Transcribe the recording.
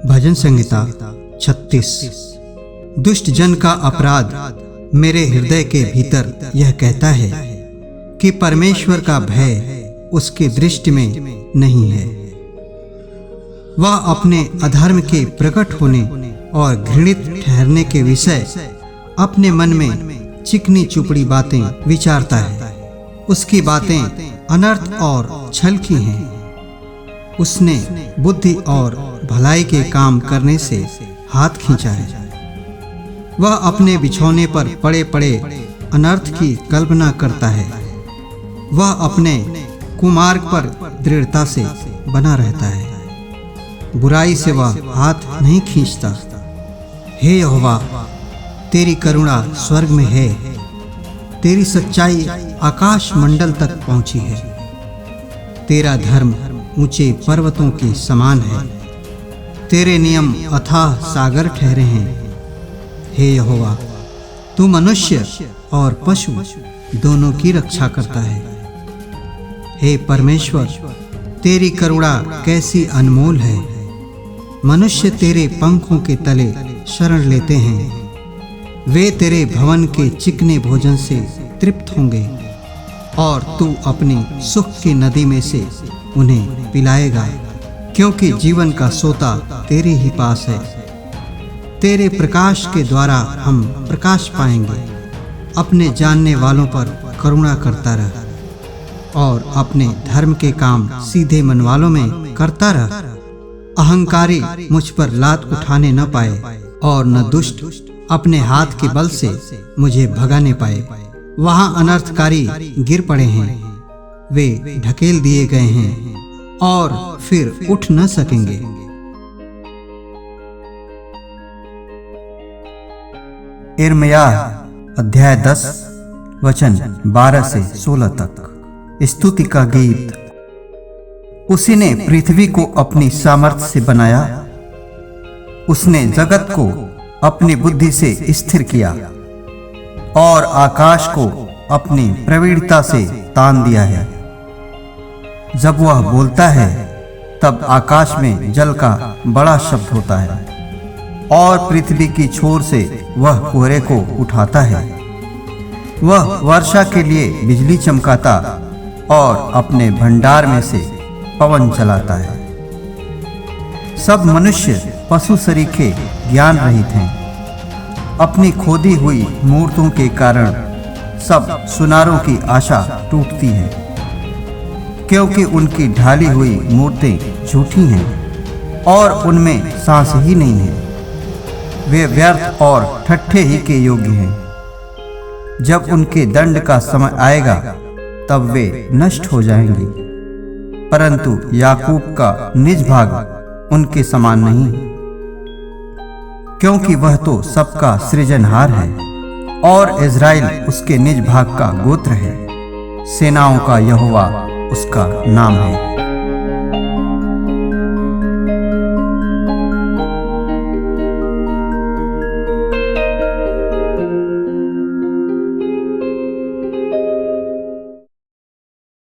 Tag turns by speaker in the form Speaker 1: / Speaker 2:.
Speaker 1: भजन संहिता 36। दुष्ट जन का अपराध मेरे हृदय के भीतर यह कहता है कि परमेश्वर का भय उसकी दृष्टि में नहीं है। वह अपने अधर्म के प्रकट होने और घृणित ठहरने के विषय अपने मन में चिकनी चुपड़ी बातें विचारता है। उसकी बातें अनर्थ और छल की हैं। उसने बुद्धि और भलाई के काम करने से हाथ खींचा है। वह अपने बिछौने पर पड़े पड़े अनर्थ की कल्पना करता है। वह अपने कुमार्ग पर दृढ़ता से बना रहता है। बुराई से वह हाथ नहीं खींचता। हे यहोवा, तेरी करुणा स्वर्ग में है। तेरी सच्चाई आकाश मंडल तक पहुंची है। तेरा धर्म ऊंचे पर्वतों के समान है। तेरे नियम अथाह सागर ठहरे हैं। हे यहोवा, तू मनुष्य और पशु दोनों की रक्षा करता है। हे परमेश्वर, तेरी करुणा कैसी अनमोल है। मनुष्य तेरे पंखों के तले शरण लेते हैं। वे तेरे भवन के चिकने भोजन से तृप्त होंगे और तू अपनी सुख की नदी में से उन्हें पिलाएगा, क्योंकि जीवन का सोता तेरे ही पास है। तेरे प्रकाश के द्वारा हम प्रकाश पाएंगे। अपने जानने वालों पर करुणा करता रह और अपने धर्म के काम सीधे मन वालों में करता रह। अहंकारी मुझ पर लात उठाने न पाए और न दुष्ट अपने हाथ के बल से मुझे भगाने पाए। वहां अनर्थकारी गिर पड़े हैं। वे ढकेल दिए गए हैं और फिर उठ न सकेंगे।
Speaker 2: यिर्मयाह अध्याय 10 वचन 12 से 16 तक। स्तुति का गीत। उसी ने पृथ्वी को अपनी सामर्थ्य से बनाया। उसने जगत को अपनी बुद्धि से स्थिर किया और आकाश को अपनी प्रवीणता से तान दिया है। जब वह बोलता है तब आकाश में जल का बड़ा शब्द होता है और पृथ्वी की छोर से वह कोहरे को उठाता है। वह वर्षा के लिए बिजली चमकाता और अपने भंडार में से पवन चलाता है। सब मनुष्य पशु सरीखे ज्ञान रहित हैं। अपनी खोदी हुई मूर्तों के कारण सब सुनारों की आशा टूटती है, क्योंकि उनकी ढाली हुई मूर्तें झूठी हैं और उनमें सांस ही नहीं है। वे व्यर्थ और ठट्ठे ही के योग्य हैं। जब उनके दंड का समय आएगा तब वे नष्ट हो जाएंगे, परंतु याकूब का निज भाग उनके समान नहीं, क्योंकि वह तो सबका सृजनहार है और इज़राइल उसके निज भाग का गोत्र है। सेनाओं का यहोवा उसका नाम है।